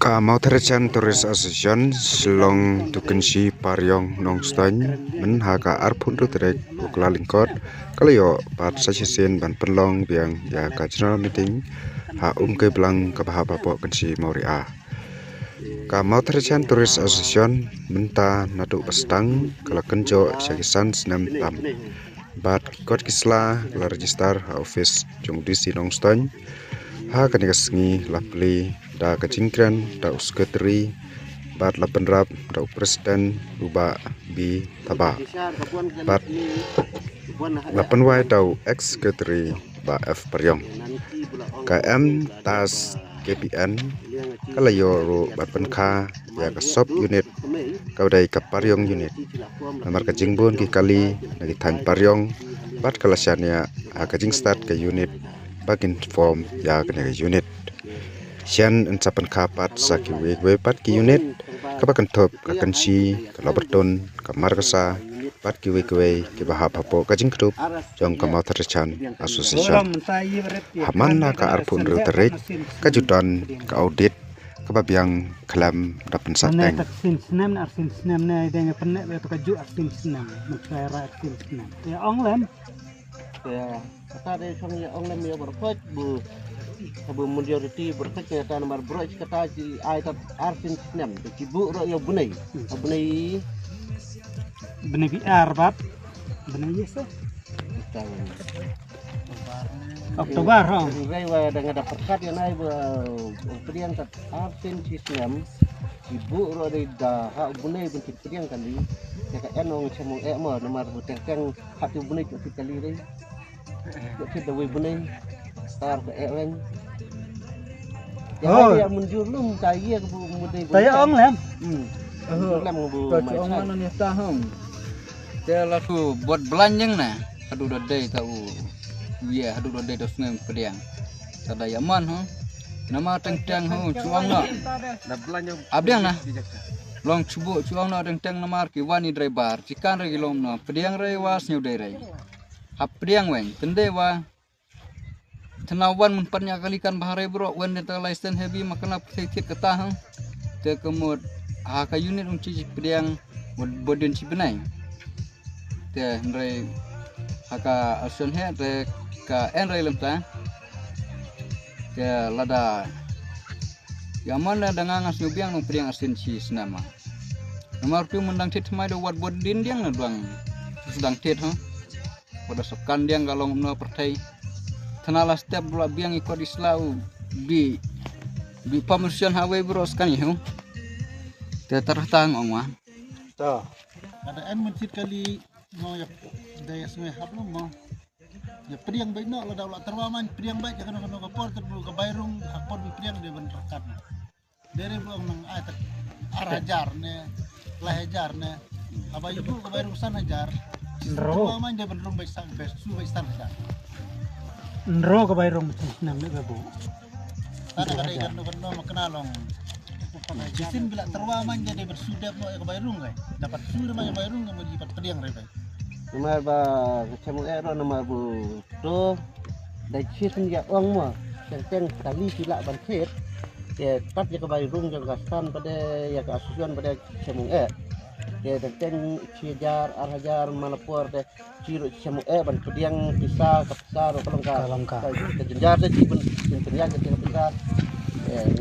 Ka mau terjan turis asosian selong tukensi paryong nong stan men haka arpun tu terek ukla lingkot kalayo pat sasisen ban penlong biang ya ka general meeting ha ke belang ka bahaba po kensi moria ka mau terjan turis asosian menta natu pestang kala kenjo syakisan senam tam bat kot kisla la register ha office jong disi nong stan ha kanigasngi lapli da kacingkran da usketri bat lapenrap da presiden uba bi taba bat lapenwai da ex-sekretari ba F Paryong KM tas KPN kalayo ro bat penkha ya ka sub unit kaudai ka Paryong unit namar ka jingbon ki kali nagi than Paryong bat kalasanya ka jing start ka unit bakin form ya ka unit sian encapan kapat saki we pat ki unit kapakan top kakansi kalaberton kamarkasa pat ki we ki bahap hapo kajing grup jong kamau terchan association hamana ka arpun rutarik kajudan ka audit kababiang kelam dapen sateng ya onglem ya kata ada song ya onglem ya berfot bu Abu majority berkecil kata nomor beroch kata di ayat arsin senam cibu ro ya bunai benih biar bab benih yesa Oktober rom rewa dengan ada perkat yang naik pediang kat arsin senam cibu ro dari dah hak bunai bentuk pediang kali ya kat enong semua mo nomor teng hati bunai cuci kali ni cuci dawai bunai star ke ewen oh ya munjur lum kaya ke mudai saya onglem lem bu mana ni tahun dia laku buat belanjang nah aduh dodai tahu ya aduh dodai dos ngem pediang tada yaman nama teng-teng cuang nak dah belanjang abdiang nah long cubu cuang nak teng-teng nama ki wani driver cikan regi lom na pediang rewas nyudai rei hap pediang weng tendewa tenawan mempernya kalikan bahare bro when data license heavy makana protected ketah te kemud ka unit unci pediang boden cibenai te ndrai haka asun he te ka enrai lemta te lada yaman dengan ngas nyubiang nong pediang asin ci senama nomor tu mendang tit mai do wat boden diang na duang sedang tit pada sekan diang galong no pertai tenalah setiap bulan biang ikut islau di pemersian hawe bros kan ya tertang ongwa to ada en mencit kali mau ya daya sungai hap lo mau ya pediang baik no la daulat terwaman pediang baik jangan no kapor terbu ke bayrung hakpor bi pediang de ben rekat dari buang nang ayat arajar ne lahajar ne abai ibu ke bayrung san hajar terwaman de ben rum baik san besu baik san hajar nro ka bayrong senam ni babu ada kadang no makenalong jisin bila terwaman jadi bersudap no ke bayrung kai dapat sudah mai bayrung mau dapat pediang re bai nomor ba kecemu ero nomor bu to dai jisin ya uang mo teng kali sila ban set ya pat ya ke bayrung jang gastan pada ya ke asusian pada kecemu ya teng cijar arhajar malapor de ciro cemu ban pediang pisah kapsar kalongka ke jenjar de cipen pediang ke pisah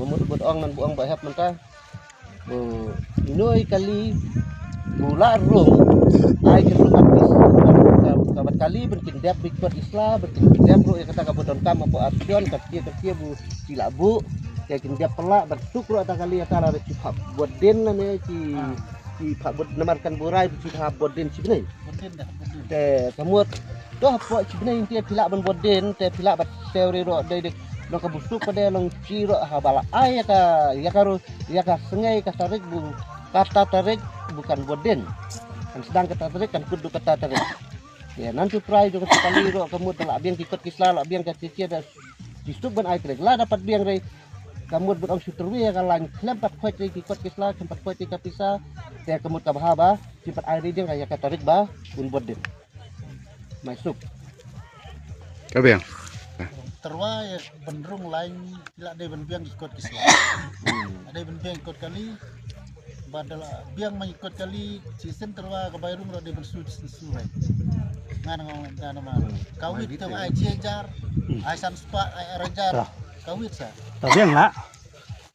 ngomot buang nan buang bahap mentah bu inoi kali bula rung ai ke habis kabat kali berkindap ikut Islam berkindap ro ya kata kabodon kam apa asion katia bu silabu ya kindap pelak bertuk ro ta kali ya kala cipap buat den ne ci pak bud namarkan burai ci ha boden ci benai te kamut to apa ci benai inti pilak ban boden te pilak bat teori ro de lo ka busuk pada long ci ro ha bala ay ya ka sengai ka tarik bu kata tarik bukan boden kan sedang kata tarik kan kudu kata tarik ya nanti prai jo kali ro kamut la biang ikut kisla la biang ka cici ada disuk ban ay tarik la dapat biang re kamut buat orang suterwi ya kalang lempat kuat ikut kisla sempat kuat ikut pisah saya kamut kabahaba cepat air dia kayak katarik bah bun bodin masuk kabiang terwa ya benrung lain tidak ada biang ikut kisah. Ada biang ikut kali badal biang mengikut kali season terwa ke Bayrung ada bersuci sesuai. Ngana mana kawit tu ai ciajar, ai san spa ai rajar kawit sa. tao biang lạ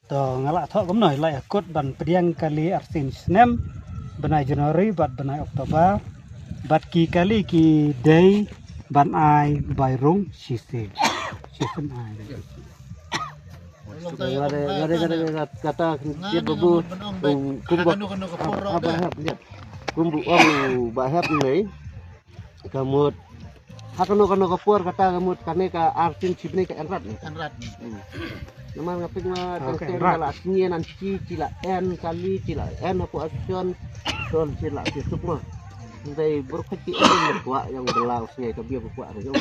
tao ngala thọ cũng nổi lại cốt bàn priang kali artin snem benai Januari bat benai Oktober bat ki kali ki day ban ai Bayrung season ai Kata dia bebu kumbu om bahap ni kamut hakano kapur kata kamut kane ka artin sibne ka enrat Naman ngapig nga kala sinye nan cila en kali cila en aku action sol cila sisuk mah Ndai berkecil ini kuat yang berlaus nih ke biar kuat aja.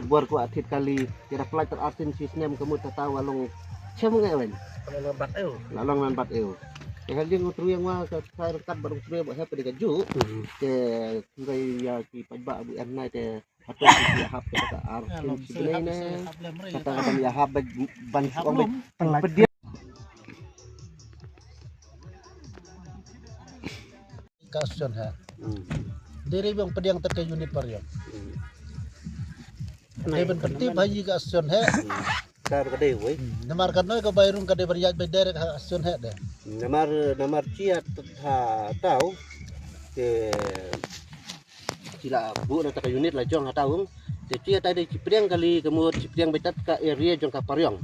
Buat kuat atit kali kira pelajar artin sistem kamu tahu along siapa nggak Lalong lambat eu. Yang dia ngutru yang mah ke saya rekat baru ngutru buat siapa dikaju. Ke ngai ya ki pabak bu en nai te atau ki hab ke artin sistem kata kan ya hab ban om pedia. Kasion ha. Dari bang pediang terkait unit pariang. Deben penting haji ke asion he. Kar kade woi. Namar kanoi ke Bayrung kade berjat beder ke asion he deh. Namar ciat ha tahu ke cila bu na terkait unit lah jong ha tahu. Te ciat tadi cipriang kali kemud cipriang betat ke area jong ka pariang.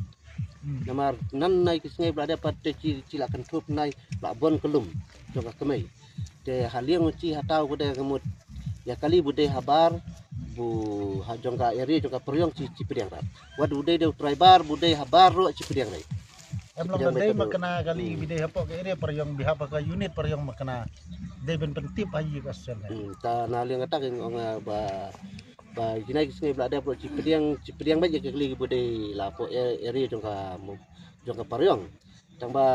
Namar nan nai kisngai berada pada cila kentup nai labon kelum jong ka kemai. Te haliang uci hatau kuda kemud ya kali bude habar bu hajong ka eri jong ka periong cipiriang rat wad bude de traibar bude habar ro cipiriang rai emlam dei makna kali bude hapok ke eri periong bihapa ka unit periong makna de ben pentip haji kasen ta naliang kata ngong ba jinai kisngai blada pro cipiriang baje ke kali bude lapo eri jong ka periong tang ba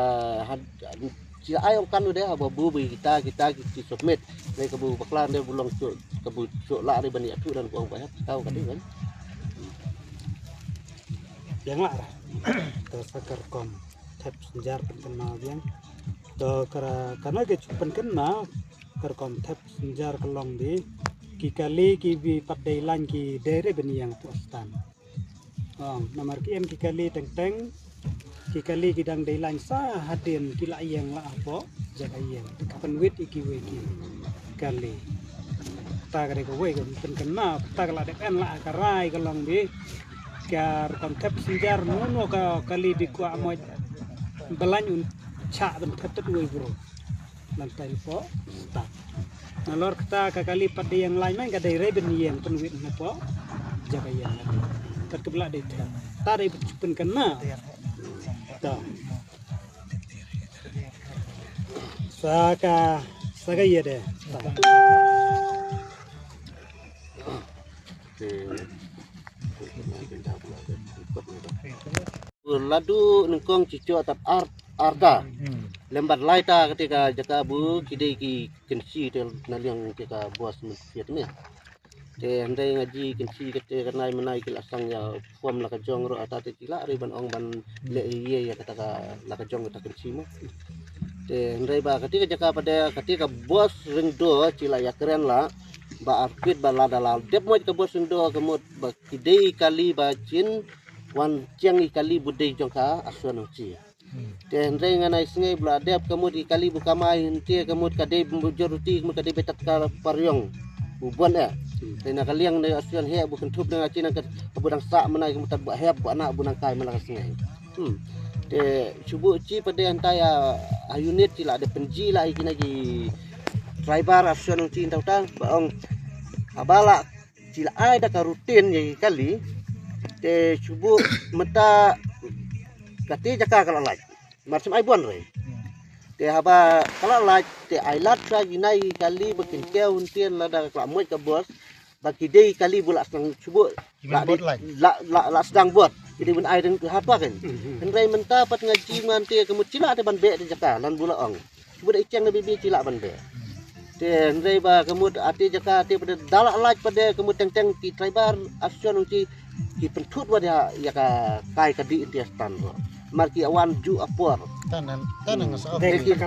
Sila ayaw kan udah abu kita submit dari kebu baklan dia belum kebu lah dari bani atu dan buang banyak tahu kan kan yang lah to sakar kom tap senjar penkenal yang to karena ke penkenal kerkom tap senjar kelong di ki kali ki bi padai lan ki dere bani yang tu stan nomor ki em ki kali teng kikali kidang daylan sa hadin kila yang la apo jaga yang kapan wit iki wiki kali ta kare ko we ko kena ta kala de kan la karai kalong bi kar konsep sinjar nono ka kali bi ku amo belan un cha ben tetet we bro lan po ta nalor kita ka kali pada yang lain main ka dai ben yang pen wit napo jaga yang kat kebla de ta dai pen kena Saka iya deh. Ladu nengkong cicu atap arda. Lembar laita ketika jaka bu kidai ki kensi tel naliang ketika bos mensiat ni. Te andai ngaji kensi ketika nai menai kila sang ya form la kajong ro atau tila riban ong ban le ye ya kata la kajong kata kensi mah. Te andai ba ketika jaka pada ketika bos rengdo cila ya keren lah ba arpit ba lada la dep mo ke bos rengdo kemud ba kidai kali ba cin wan ciang kali budai jongka asuan uci. Te andai nganai singai bla dep kemud kali bukamai henti kemud kadai bujoruti kemud kadai betat ka pariong. Bubuan ya. Kena kaliang dari asuan he bukan tup dengan cina ke budang sak menai kemutan buat he buat anak bunang kai malah singai. Te cubu ci pada antaya unit cila ada penji lah iki lagi driver asuan uci tau tang baong abala cila ada ka rutin ye kali te cubu meta kati jaka kalau laj macam ai buan re. Te haba kalau laj te ailat sa ginai kali bikin keu untien lada kelamuit ke bos bagi day kali bulat sedang cuba la sedang buat jadi ben air dengan apa kan hendrai mentah pat ngaji manti kemud cila ada ban be di jaka lan bula ong cuba dak icang bibi cila ban be te hendrai ba kemud ati jaka ati pada dalak laj pada kemud teng-teng ki traibar asuan uci ki pentut wa dia ya ka kai ka di dia stan ro mar ki awan ju apor tanan ngasok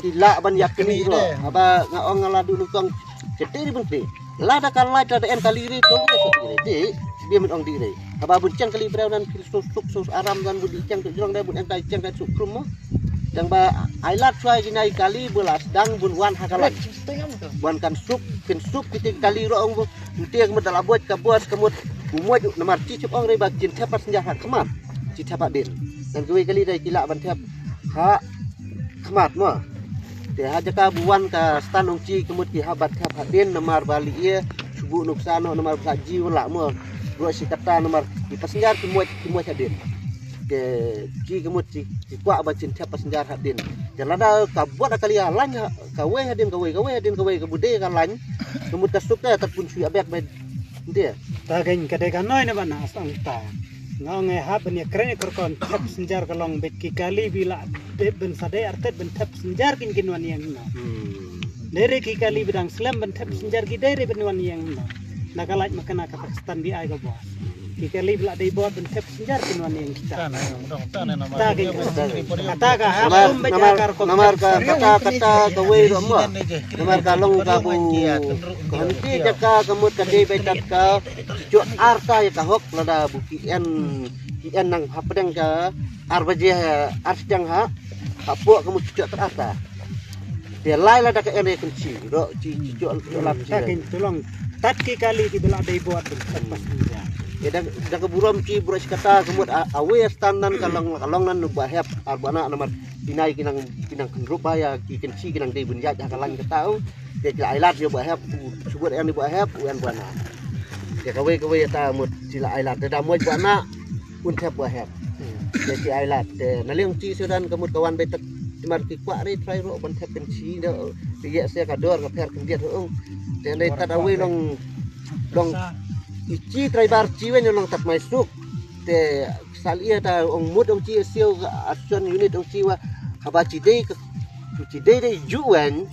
ki la ban yak ni ro aba ngaong ngaladu nukang cete di bengke lada kan la da en kali ri to ya so di dia men ong di re aba bun cang kali brau dan sus aram dan budi cang tu jong da bun en kai cang kai suk krum Jang ba ailat suai dinai kali belas dang bun wan hakalan. Wan kan sup kiting kali ro ong tiang medal abuat kabuat kemut umuat namar ci cip ong re bak jin tepat senjata kemat ci tepat din. Dan kali dai kilak ban tep ha kemat mo. Te ha jaka buan ka stan ong ci kemut ki habat kap hadin namar bali ye subu nuksano namar saji wala mo. Ro si kata namar di pasenjar kemuat hadin. Ke ci kemut ci kuak bacin tiap pasenjar hadin jalada ka buat kali alan ka we hadin ka we ka bude ka lan kemut kasuknya terpun sui abek med dia ta gen kade ka noy na bana sang ta ngong e hab ni kren korkon tiap pasenjar ka long bet ki kali bila ben sade artet ben tiap pasenjar kin wan yang na dere ki kali bidang slam ben tiap pasenjar ki dere ben wan yang na nakalaj makana ka Pakistan di ai ka bos kali bila dai buat ben tiap pasenjar kin wan yang kita kata ka habum namar ka kata ka we ro mo namar ka long ka bu kanti jaka kemut ka dei betat ka jo arta ya ka hok lada bu kien nang hapdeng ka arbaje arsidang ha apo kemut jo terata dia lai lada ka ene kunci ro ci jo lap ci tolong tat ki kali di bila dai buat ben tiap pasenjar ya dah keburam ci buras kata kemud awe standan kalongan bahap arbana namar pinai kinang rupa ya kikenci kinang dei bunjat hakalan kata dia kila ailat yo bahap subut yang di bahap uan bana ya kawe ta mud sila ailat da moj bana un tap bahap ya ci ailat naliang ci sudan kemud kawan betet mar ki kwa re trai ro ban tap kenci do ya saya kador ngaper kendiat ung dan dei tat awe long ici traibar ciwen yang tak masuk te salia ta ong mud ong ci sio action unit ong ciwa haba cidei dei juan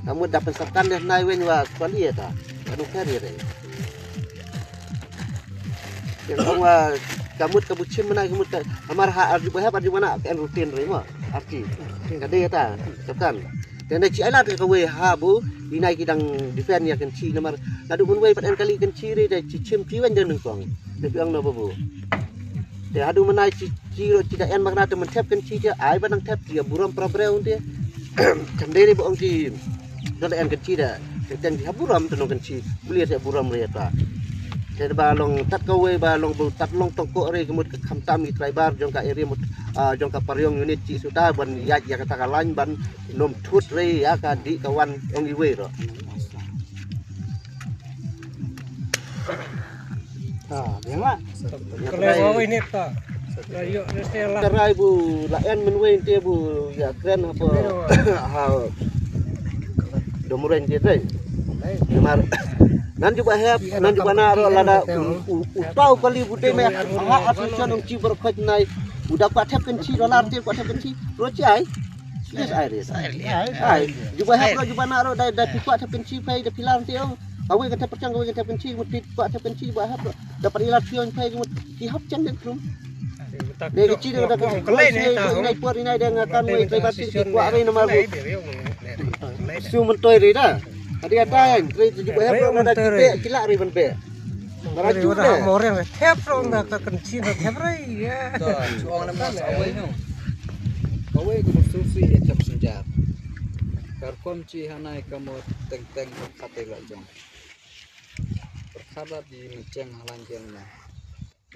kamu dapat serkan deh nai wen wa salia ta anu kari re yang ong wa kamu kebucin mana kamu amar ha arju bahap arju mana kan rutin re mo arti kade ta serkan dan ci alat ka we ha bu dinai kidang defend ya kan ci namar ladu mun we padan kali kan ci re da ci cim ciwan dan nengkong de biang no bu de adu menai ci ro ci da en magna te men tap kan ci ja ai banang tap dia buram prabreu dia candere bu ong ci da en kan ci da ten di buram tenong kan ci beli ya buram re ta de balong tat ka we balong bu tat long tongko re kemut ke khamtam i traibar jong ka area mut jong ka paryong unit ci suda ban ya kata kalan ban nom thut re ya ka di kawan ong iwe ro biang lah kalau ini ta rayo restela terai bu la en men we te bu ya kren apa ha domuren je tre mar nan juga hep nan juga naro lada utau kali bude me ha asusan ong ci berkhot nai udah kuat hep kenci dolar te kuat hep kenci roci ai yes ai juga hep juga naro dai kuat hep kenci pai da pilar te ong kawe kata percang kawe kata kenci mutit kuat hep kenci ba hep dapat ilat pion pai ki hep cang den krum de kenci da nai puar nai da ngakan we kai bati ki kuat re nama su mentoi re da Adi ada yang kri juga hep ada kita kilak ri ban be. Maraju deh. Moreng hep ro ndak ka kenci na hep re ya. Suang nama awe no. Awe ko susi etap senjar. Karkom ci hanai kamu teng-teng kate la jong. Perkara di menceng halan jengna.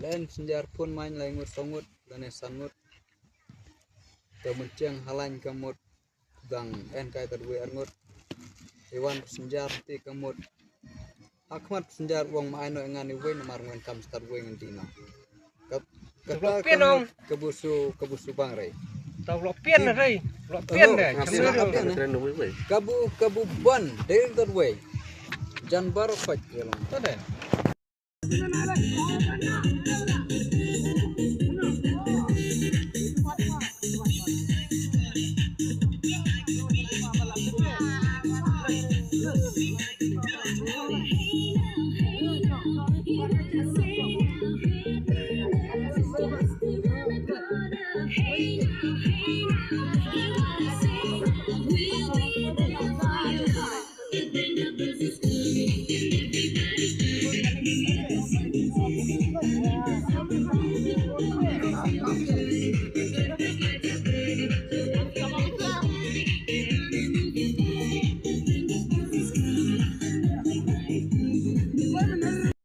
Lain senjar pun main lain ngut songut dan sangut. Ke menceng halan kamu dang en kai terwe angut. Iwan senjar ti kamut akmat senjar wong main no ngani we nomar ngan kam star we ngentina kata kebusu bang rei tau lopien re lopien deh kabu ban dari that way jan baru fat gelong tade